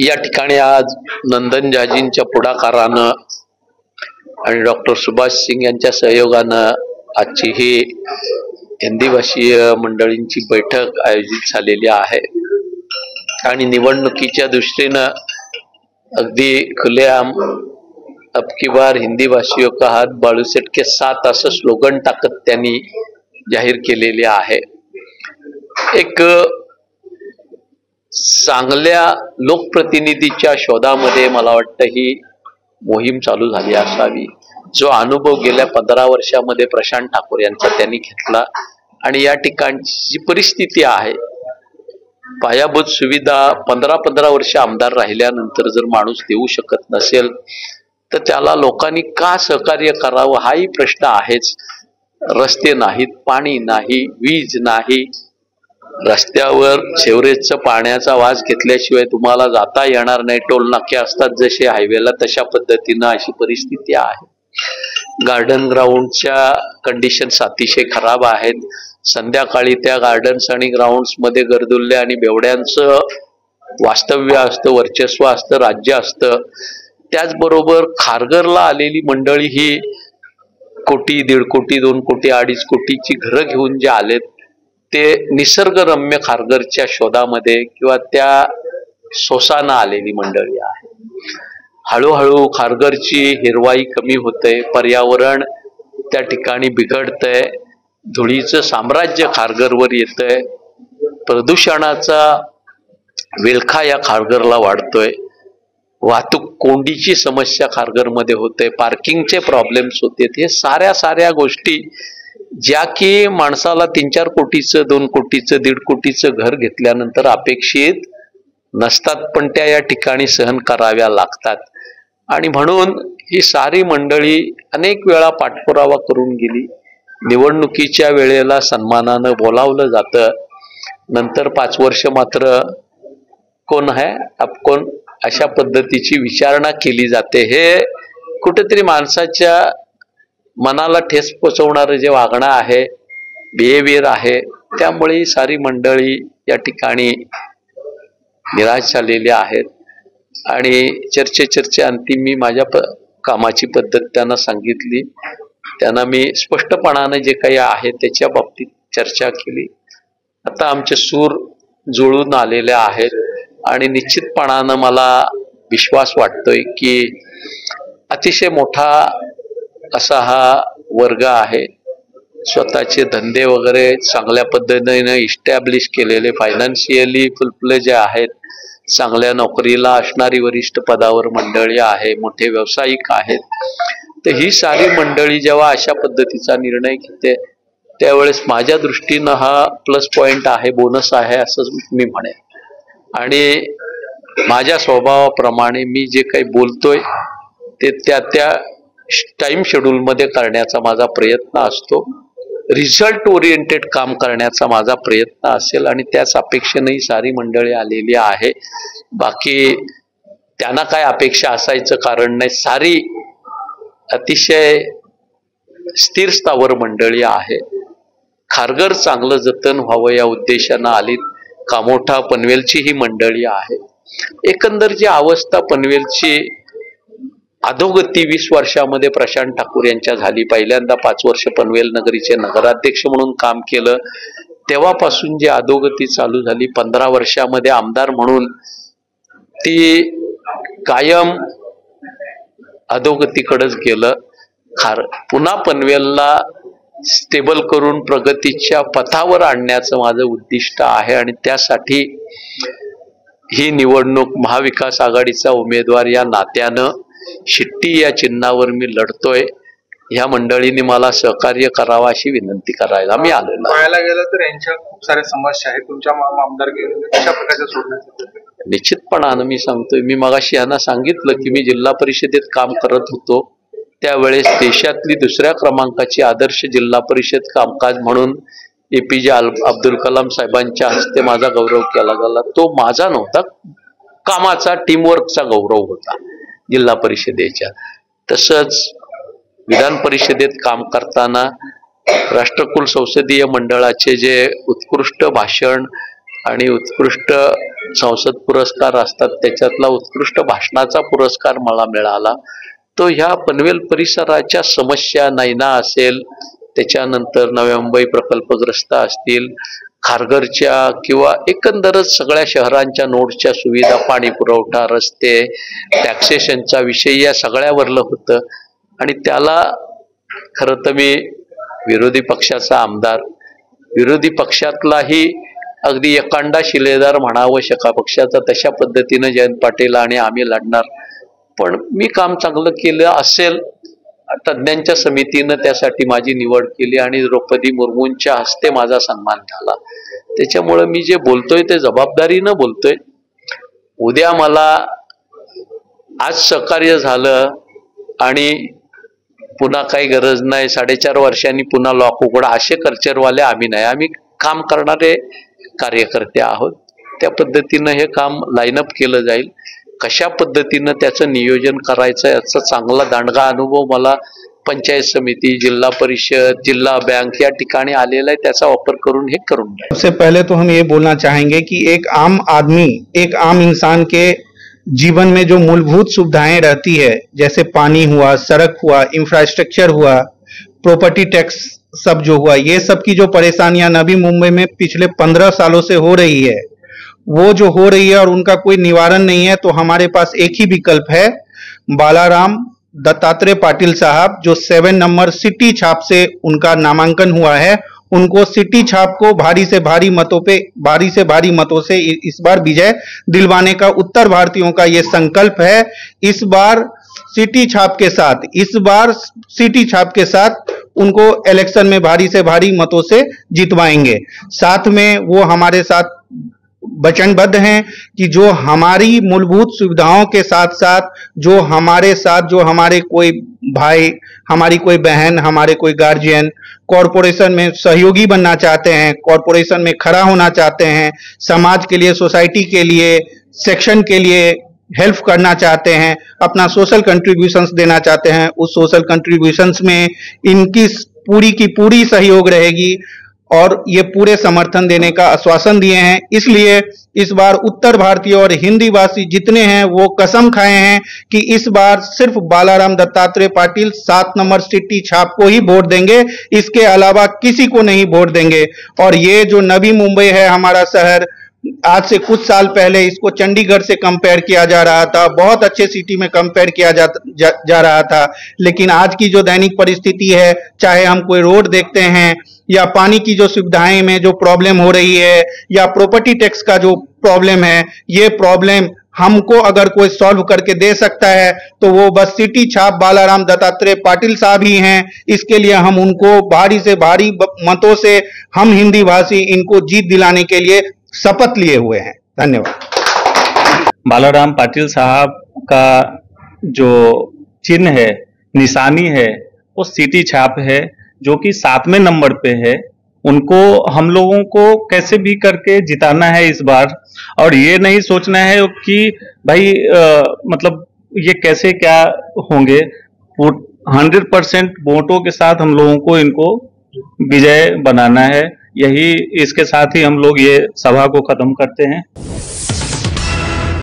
या ठिकाणी आज नंदनजाजींच्या पुढाकारानं आणि डॉक्टर सुभाष सिंग यांच्या सहयोगानं आजची ही हिंदी भाषीय मंडळींची बैठक आयोजित झालेली आहे आणि निवडणुकीच्या दृष्टीनं अगदी खुलेआम अब की बार हिंदी भाषियों का हाथ बाळूसेठ के साथ असं स्लोगन टाकत त्यांनी जाहीर केलेले आहे। एक चांगल्या लोकप्रतिनिधीच्या शोधामध्ये मला वाटतं ही मोहीम चालू झाली असावी। जो अनुभव गेल्या 15 वर्षामध्ये प्रशांत ठाकूर यांचा त्यांनी घेतला आणि या ठिकाणची परिस्थिती आहे, पायाभूत सुविधा 15 वर्ष आमदार राहिल्यानंतर जर माणूस देऊ शकत नसेल तर त्याला लोकांनी का सहकार्य करावं हाही प्रश्न आहेच। रस्ते नाहीत, पाणी नाही, वीज नाही, रस्त्यावर शेवरेजचं पाण्याचा वास घेतल्याशिवाय तुम्हाला जाता येणार नाही। टोल नाके असतात जसे हायवेला तशा पद्धतीनं अशी परिस्थिती आहे। गार्डन ग्राउंडच्या कंडिशन्स अतिशय खराब आहेत। संध्याकाळी त्या गार्डन्स आणि ग्राउंड्स मध्ये गर्दुल्ले आणि बेवड्यांचं वास्तव्य असतं, वर्चस्व असतं, राज्य असतं। त्याचबरोबर खारघरला आलेली मंडळी ही कोटी, 1.5 कोटी, 2 कोटी, 2.5 कोटीची घरं घेऊन जे आलेत ते निसर्गरम्य खारघरच्या शोधामध्ये किंवा त्या सोसानं आलेली मंडळी आहे। हळूहळू खारघरची हिरवाई कमी होते, पर्यावरण त्या ठिकाणी बिघडतंय, धुळीचं साम्राज्य खारघरवर येतंय, प्रदूषणाचा विळखा या खारघरला वाढतोय, वाहतूक कोंडीची समस्या खारघरमध्ये होते, पार्किंगचे प्रॉब्लेम्स होते। हे साऱ्या गोष्टी ज्या की माणसाला 3-4 कोटीचं, 2 कोटीचं, 1.5 कोटीचं घर घेतल्यानंतर अपेक्षित नसतात, पण त्या या ठिकाणी सहन कराव्या लागतात। आणि म्हणून ही सारी मंडळी अनेक वेळा पाठपुरावा करून गेली। निवडणुकीच्या वेळेला सन्मानानं बोलावलं जातं, नंतर 5 वर्ष मात्र कोण है अब कोण अशा पद्धतीची विचारणा केली जाते। हे कुठेतरी माणसाच्या मनाला ठेस पोचवणारं जे वागणं आहे, बिहेवियर आहे, त्यामुळे सारी मंडळी या ठिकाणी निराश झालेली आहेत। आणि चर्चे अंती मी माझ्या कामाची पद्धत त्यांना सांगितली, त्यांना मी स्पष्टपणाने जे काही आहे त्याच्या बाबतीत चर्चा केली। आता आमचे सूर जुळून आलेले आहेत आणि निश्चितपणानं मला विश्वास वाटतोय की अतिशय मोठा असा हा वर्ग आहे, स्वतःचे धंदे वगैरे चांगल्या पद्धतीने इस्टॅब्लिश केलेले, फायनान्शियली फुलफिल जे आहेत, चांगल्या नोकरीला असणारी वरिष्ठ पदावर मंडळी आहे, मोठे व्यावसायिक आहेत। तर ही सारी मंडळी जेव्हा अशा पद्धतीचा निर्णय घेते त्यावेळेस माझ्या दृष्टीनं हा प्लस पॉइंट आहे, बोनस आहे असं मी म्हणेन। आणि माझ्या स्वभावाप्रमाणे मी जे काही बोलतोय ते त्या टाइम शेड्यूल मध्ये करण्याचा माझा प्रयत्न असतो, रिझल्ट ओरिएंटेड काम करण्याचा माझा प्रयत्न असेल आणि त्याच अपेक्षेने सारी मंडळी आलेली आहे। बाकी त्यांना काय अपेक्षा असायचं कारण नाही, सारी अतिशय स्थिर स्थावर मंडळी आहे। खारघर चांगलं जतन व्हावं या उद्देशानं आली। कामोठा पनवेलची ही मंडळी आहे। एकंदर जी अवस्था पनवेलची अधोगती 20 वर्षामध्ये प्रशांत ठाकूर यांच्या झाली। पहिल्यांदा 5 वर्ष पनवेल नगरीचे नगराध्यक्ष म्हणून काम केलं, तेव्हापासून जी अधोगती चालू झाली 15 वर्षामध्ये आमदार म्हणून ती कायम अधोगतीकडेच गेलं। पुन्हा पनवेलला स्टेबल करून प्रगतीच्या पथावर आणण्याचं माझं उद्दिष्ट आहे आणि त्यासाठी ही निवडणूक महाविकास आघाडीचा उमेदवार या नात्यानं शिट्टी या चिन्हावर मी लढतोय। ह्या मंडळीने मला सहकार्य करावं अशी विनंती करायला मी आलेलो आहे। पाहायला गेलं तर यांच्या खूप साऱ्या समस्या आहेत, तुमच्या आमदारकीमध्ये कशा प्रकारच्या सोडण्यात? निश्चितपणानं मी सांगतोय, मी मगाशी यांना सांगितलं की मी जिल्हा परिषदेत काम करत होतो त्यावेळेस देशातली 2ऱ्या क्रमांकाची आदर्श जिल्हा परिषद कामकाज म्हणून APJ अब्दुल कलाम साहेबांच्या हस्ते माझा गौरव केला गेला। तो माझा नव्हता, कामाचा टीमवर्कचा गौरव होता जिल्हा परिषदेच्या। तसंच विधान परिषदेत काम करताना राष्ट्रकुल संसदीय मंडळाचे जे उत्कृष्ट भाषण आणि उत्कृष्ट संसद पुरस्कार असतात त्याच्यातला उत्कृष्ट भाषणाचा पुरस्कार मला मिळाला. तो ह्या पनवेल परिसराच्या समस्या नैना असेल, त्याच्यानंतर नवी मुंबई प्रकल्पग्रस्त असतील, खारघरच्या किंवा एकंदरच सगळ्या शहरांच्या नोडच्या सुविधा, पाणी पुरवठा, रस्ते, टॅक्सेशनचा विषय या सगळ्यावरलं होतं. आणि त्याला खरं तर मी विरोधी पक्षाचा आमदार, विरोधी पक्षातलाही अगदी एकांडा शिलेदार म्हणावं शका पक्षाचा, तशा पद्धतीनं जयंत पाटील आणि आम्ही लढणार. पण मी काम चांगलं केलं असेल, तज्ज्ञांच्या समितीनं त्यासाठी माझी निवड केली आणि द्रौपदी मुर्मूंच्या हस्ते माझा सन्मान झाला. त्याच्यामुळं मी जे बोलतोय ते जबाबदारीनं बोलतोय. उद्या मला आज सहकार्य झालं आणि पुन्हा काही गरज नाही, 4.5 वर्षांनी पुन्हा लॉक उघडा, असे कल्चरवाले आम्ही नाही. आम्ही काम करणारे कार्यकर्ते आहोत. त्या पद्धतीनं हे काम लाईनअप केलं जाईल. कशा पद्धतीनं त्याचं नियोजन करायचं याचा चांगला दांडगा अनुभव मला पंचायत समिती, जिल्हा परिषद, जिल्हा बैंक या ठिकाणी आलेला आहे. त्याचा वापर करून हे करून जाईल. सबसे पहले तो हम ये बोलना चाहेंगे कि एक आम आदमी, एक आम इंसान के जीवन में जो मूलभूत सुविधाएं रहती है, जैसे पानी हुआ, सड़क हुआ, इंफ्रास्ट्रक्चर हुआ, प्रॉपर्टी टैक्स सब जो हुआ, ये सब की जो परेशानियां नवी मुंबई में पिछले 15 सालों से हो रही है, वो जो हो रही है और उनका कोई निवारण नहीं है, तो हमारे पास एक ही विकल्प है, बालाराम दत्तात्रेय पाटिल साहब, जो 7 नंबर सिटी छाप से उनका नामांकन हुआ है, उनको सिटी छाप को भारी से भारी मतों से इस बार विजय दिलवाने का उत्तर भारतीयों का ये संकल्प है. इस बार सिटी छाप के साथ उनको इलेक्शन में भारी से भारी मतों से जितवाएंगे. साथ में वो हमारे साथ वचनबद्ध हैं कि जो हमारी मूलभूत सुविधाओं के साथ साथ जो हमारे कोई भाई, हमारी कोई बहन, हमारे कोई गार्जियन कॉरपोरेशन में सहयोगी बनना चाहते हैं, कॉरपोरेशन में खड़ा होना चाहते हैं, समाज के लिए, सोसाइटी के लिए, सेक्शन के लिए हेल्प करना चाहते हैं, अपना सोशल कंट्रीब्यूशंस देना चाहते हैं, उस सोशल कंट्रीब्यूशंस में इनकी पूरी की पूरी सहयोग रहेगी और ये पूरे समर्थन देने का आश्वासन दिए हैं. इसलिए इस बार उत्तर भारतीय और हिंदी भाषी जितने हैं वो कसम खाए हैं कि इस बार सिर्फ बालाराम दत्तात्रेय पाटिल 7 नंबर सिटी छाप को ही वोट देंगे, इसके अलावा किसी को नहीं वोट देंगे. और ये जो नवी मुंबई है हमारा शहर, आज से कुछ साल पहले इसको चंडीगढ़ से कंपेयर किया जा रहा था, बहुत अच्छे सिटी में कंपेयर किया जा रहा था, लेकिन आज की जो दैनिक परिस्थिति है, चाहे हम कोई रोड देखते हैं या पानी की जो सुविधाएं में जो प्रॉब्लम हो रही है या प्रॉपर्टी टैक्स का जो प्रॉब्लम है, ये प्रॉब्लम हमको अगर कोई सॉल्व करके दे सकता है तो वो बस सिटी छाप बालाराम दत्तात्रेय पाटिल साहब ही हैं. इसके लिए हम उनको भारी से भारी मतों से, हम हिंदी भाषी, इनको जीत दिलाने के लिए शपथ लिए हुए हैं. धन्यवाद. बालाराम पाटिल साहब का जो चिन्ह है, निशानी है, वो सिटी छाप है, जो कि 7वें नंबर पे है. उनको हम लोगों को कैसे भी करके जिताना है इस बार, और ये नहीं सोचना है कि भाई मतलब ये कैसे क्या होंगे. 100% वोटों के साथ हम लोगों को इनको विजय बनाना है. यही, इसके साथ ही हम लोग ये सभा को खत्म करते हैं.